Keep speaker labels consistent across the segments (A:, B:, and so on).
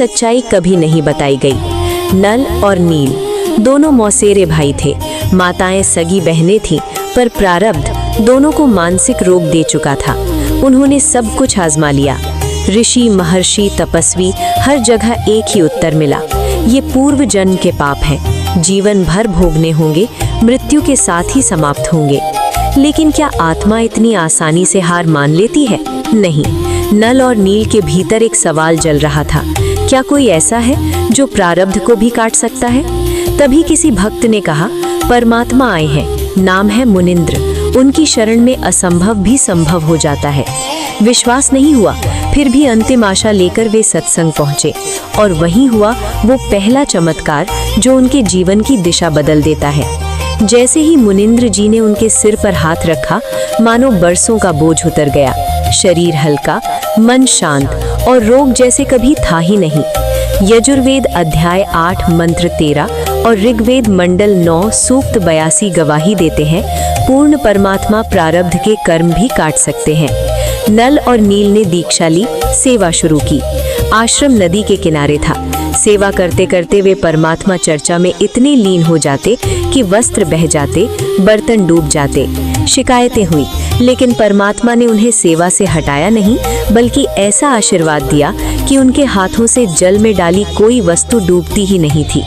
A: सच्चाई कभी नहीं बताई गई। नल और नील दोनों मौसेरे भाई थे। माताएं सगी बहनें थीं, पर प्रारब्ध दोनों को मानसिक रोग दे चुका था। उन्होंने सब कुछ आजमा लिया। ऋषि, महर्षि, तपस्वी, हर जगह एक ही उत्तर मिला, ये पूर्व जन्म के पाप हैं, जीवन भर भोगने होंगे, मृत्यु के साथ ही समाप्त होंगे। लेकिन क्या आत्मा इतनी आसानी से हार मान लेती है? नहीं। नल और नील के भीतर एक सवाल जल रहा था, क्या कोई ऐसा है जो प्रारब्ध को भी काट सकता है? तभी किसी भक्त ने कहा, परमात्मा आए हैं, नाम है मुनिंद्र, उनकी शरण में असंभव भी संभव हो जाता है। विश्वास नहीं हुआ, फिर भी अंतिम आशा लेकर वे सत्संग पहुंचे, और वहीं हुआ वो पहला चमत्कार जो उनके जीवन की दिशा बदल देता है। जैसे ही मुनिंद्र जी ने उनके सिर पर हाथ रखा, मानो बरसों का बोझ उतर गया। शरीर हल्का, मन शांत, और रोग जैसे कभी था ही नहीं। यजुर्वेद अध्याय 8 मंत्र 13 और ऋग्वेद मंडल 9 सूक्त 82 गवाही देते हैं, पूर्ण परमात्मा प्रारब्ध के कर्म भी काट सकते हैं। नल और नील ने दीक्षा ली, सेवा शुरू की। आश्रम नदी के किनारे था। सेवा करते करते वे परमात्मा चर्चा में इतने लीन हो जाते कि वस्त्र बह जाते, बर्तन डूब जाते। शिकायतें हुई, लेकिन परमात्मा ने उन्हें सेवा से हटाया नहीं, बल्कि ऐसा आशीर्वाद दिया कि उनके हाथों से जल में डाली कोई वस्तु डूबती ही नहीं थी।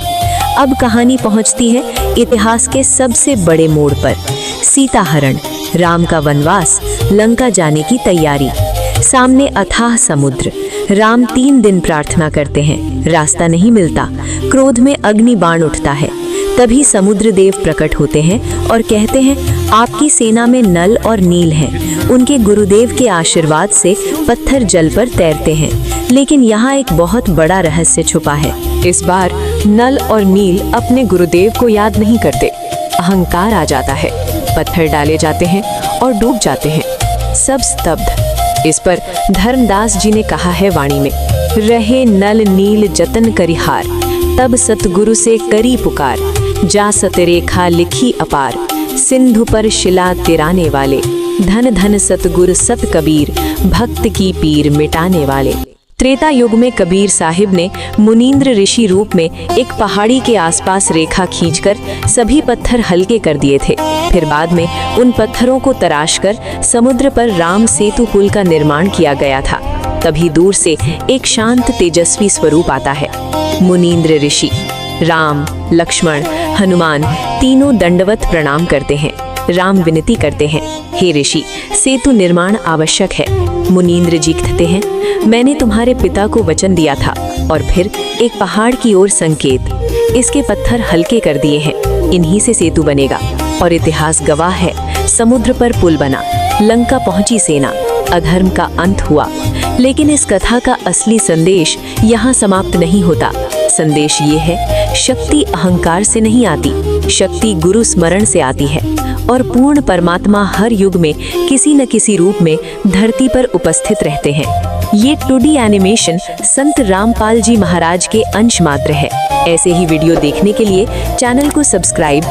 A: अब कहानी पहुंचती है इतिहास के सबसे बड़े मोड़ पर। सीता हरण, राम का वनवास, लंका जाने की तैयारी। सामने अथाह समुद्र। राम 3 दिन प्रार्थना करते हैं, रास्ता नहीं मिलता। क्रोध में अग्नि बाण उठता है। तभी समुद्र देव प्रकट होते हैं और कहते हैं, आपकी सेना में नल और नील हैं। उनके गुरुदेव के आशीर्वाद से पत्थर जल पर तैरते हैं। लेकिन यहाँ एक बहुत बड़ा रहस्य छुपा है।
B: इस बार नल और नील अपने गुरुदेव को याद नहीं करते। अहंकार आ जाता है, पत्थर डाले जाते हैं और डूब जाते हैं। सब स्तब्ध। इस पर धर्मदास जी ने कहा है वाणी में, रहे नल नील जतन करिहार, तब सतगुरु से करी पुकार, जा सतरेखा लिखी अपार, सिंधु पर शिला तिराने वाले, धन धन सतगुरु सत कबीर, भक्त की पीर मिटाने वाले। त्रेता युग में कबीर साहिब ने मुनींद्र ऋषि रूप में एक पहाड़ी के आसपास रेखा खींचकर सभी पत्थर हल्के कर दिए थे। फिर बाद में उन पत्थरों को तराशकर समुद्र पर राम सेतु पुल का निर्माण किया गया था। तभी दूर से एक शांत तेजस्वी स्वरूप आता है। मुनींद्र ऋषि, राम, लक्ष्मण, हनुमान तीनों दंडवत प्रणाम करते हैं। राम विनती करते हैं, हे ऋषि, सेतु निर्माण आवश्यक है। मुनींद्र जी कहते हैं, मैंने तुम्हारे पिता को वचन दिया था। और फिर एक पहाड़ की ओर संकेत, इसके पत्थर हल्के कर दिए हैं, इन्हीं से सेतु बनेगा। और इतिहास गवाह है, समुद्र पर पुल बना, लंका पहुंची सेना, अधर्म का अंत हुआ। लेकिन इस कथा का असली संदेश यहाँ समाप्त नहीं होता। संदेश ये है, शक्ति अहंकार से नहीं आती, शक्ति गुरु स्मरण से आती है। और पूर्ण परमात्मा हर युग में किसी न किसी रूप में धरती पर उपस्थित रहते हैं। ये 2D एनिमेशन संत रामपाल जी महाराज के अंश मात्र है। ऐसे ही वीडियो देखने के लिए चैनल को सब्सक्राइब